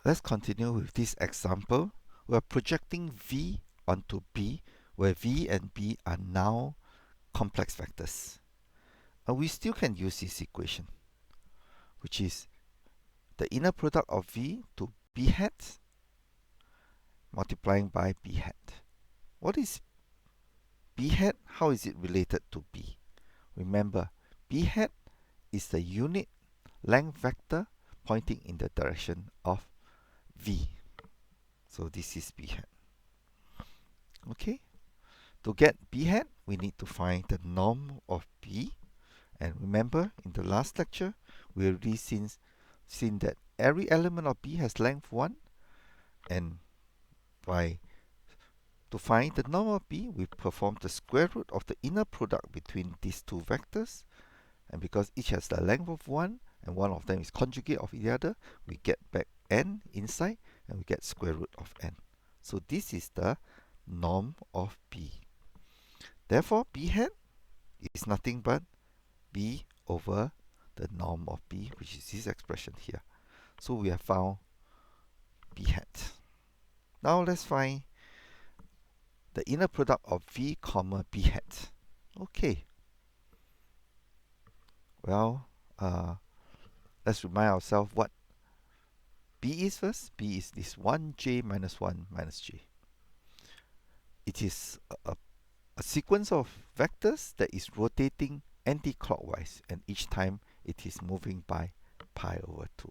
Let's continue with this example. We are projecting V onto B, where V and B are now complex vectors. And we still can use this equation, which is the inner product of V to B hat multiplying by B hat. What is B hat? How is it related to B? Remember, B hat is the unit length vector pointing in the direction of V. So this is B hat. Okay, to get B hat, we need to find the norm of B. And remember, in the last lecture, we already seen that every element of B has length 1. And to find the norm of B, we perform the square root of the inner product between these two vectors. And because each has the length of 1, and one of them is conjugate of the other, we get back n inside, and we get square root of n. So this is the norm of B. Therefore, B hat is nothing but B over the norm of B, which is this expression here. So we have found B hat. Now let's find the inner product of V comma B hat. Okay. Well, let's remind ourselves what B is first. B is this 1j minus 1 minus j. It is a sequence of vectors that is rotating anti-clockwise, and each time it is moving by pi over 2.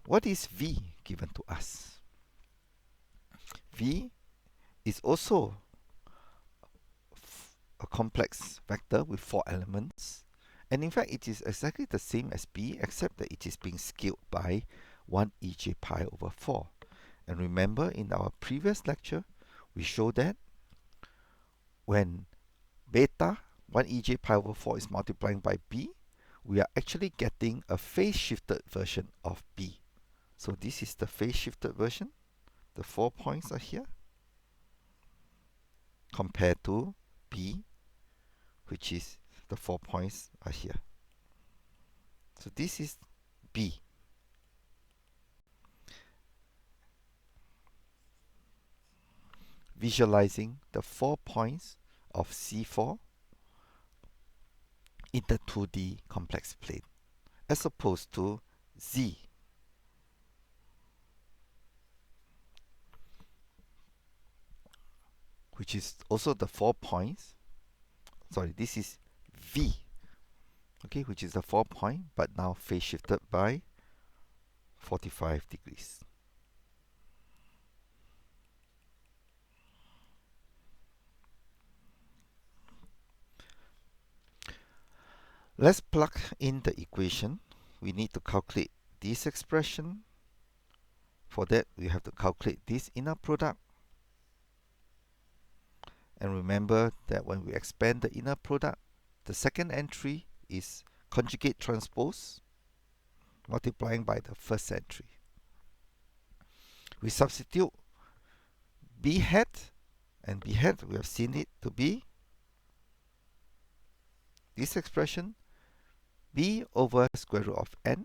What is V given to us? V is also a complex vector with 4 elements, and in fact it is exactly the same as B, except that it is being scaled by 1 ej pi over 4. And remember, in our previous lecture we showed that when beta 1 ej pi over 4 is multiplying by B, we are actually getting a phase shifted version of B. So this is the phase shifted version. The 4 points are here compared to B, which is the 4 points are here. So this is B. Visualizing the 4 points of C4 in the 2D complex plane, as opposed to Z, which is also the 4 points. Sorry, this is V, okay, which is the 4 point, but now phase shifted by 45 degrees. Let's plug in the equation. We need to calculate this expression. For that, we have to calculate this inner product. And remember that when we expand the inner product, the second entry is conjugate transpose multiplying by the first entry. We substitute B hat, and B hat, we have seen it to be this expression, B over square root of n.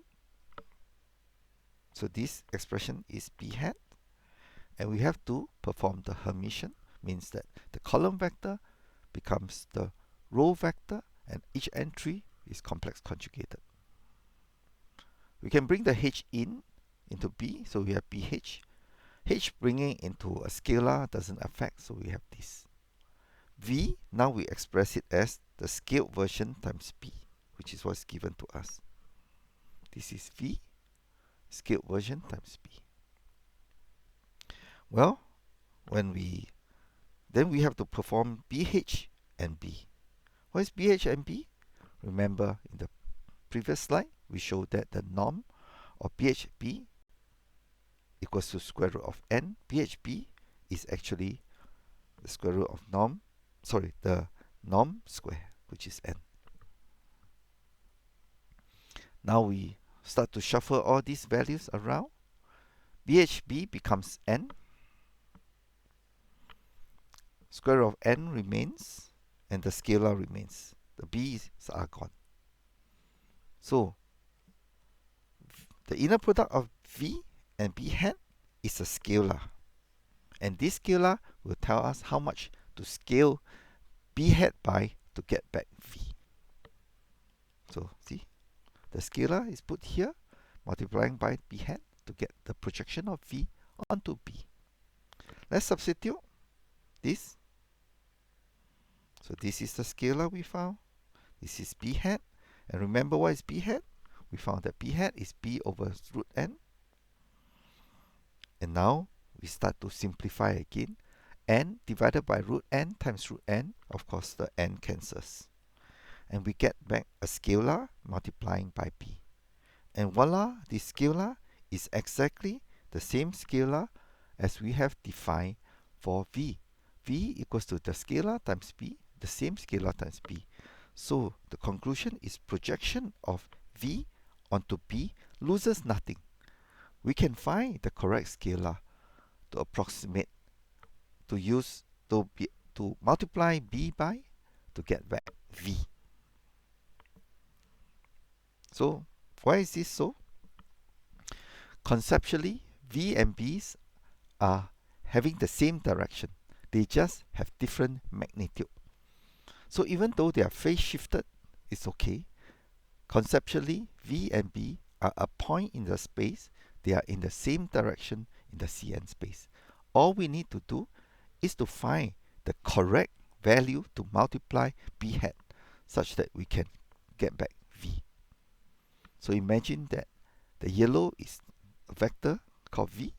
So this expression is B hat, and we have to perform the Hermitian, means that the column vector becomes the row vector, and each entry is complex conjugated. We can bring the h into B, so we have BH. H bringing into a scalar doesn't affect, so we have this. V, now we express it as the scaled version times B, which is what's given to us. This is V, scaled version times B. Well, then we have to perform BH and B. What is BH and B? Remember, in the previous slide, we showed that the norm of BHB equals to square root of n. BHB is actually the square root of the norm square, which is n. Now we start to shuffle all these values around. BHB becomes n. Square root of n remains, and the scalar remains. The b's are gone. So The inner product of V and B hat is a scalar. And this scalar will tell us how much to scale B hat by to get back V. So see, the scalar is put here, multiplying by B hat to get the projection of V onto B. Let's substitute this. So this is the scalar we found. This is B hat. And remember what is B hat? We found that B hat is B over root n. And now we start to simplify again. N divided by root n times root n. Of course, the n cancels. And we get back a scalar multiplying by B. And voila, this scalar is exactly the same scalar as we have defined for V. V equals to the scalar times B, the same scalar times B. So the conclusion is projection of V onto B loses nothing. We can find the correct scalar to approximate, to multiply B by to get back V. So why is this so? Conceptually, V and B's are having the same direction. They just have different magnitude. So even though they are phase shifted, it's okay. Conceptually, V and B are a point in the space. They are in the same direction in the Cn space. All we need to do is to find the correct value to multiply B hat such that we can get back V. So imagine that the yellow is a vector called V,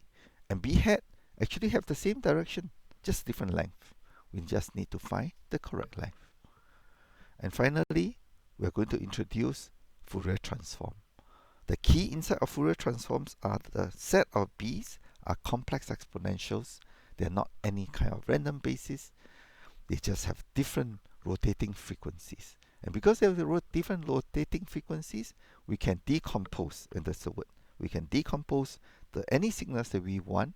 and B hat actually have the same direction, just different length. We just need to find the correct length. And finally, we're going to introduce Fourier transform. The key insight of Fourier transforms are the set of B's are complex exponentials. They're not any kind of random basis. They just have different rotating frequencies. And because they have different rotating frequencies, we can decompose, and that's the word, we can decompose any signals that we want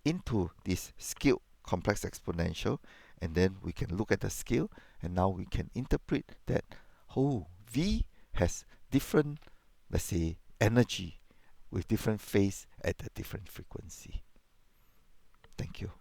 into this scaled complex exponential, and then we can look at the scale, and now we can interpret that, oh, V has different, let's say, energy with different phase at a different frequency. Thank you.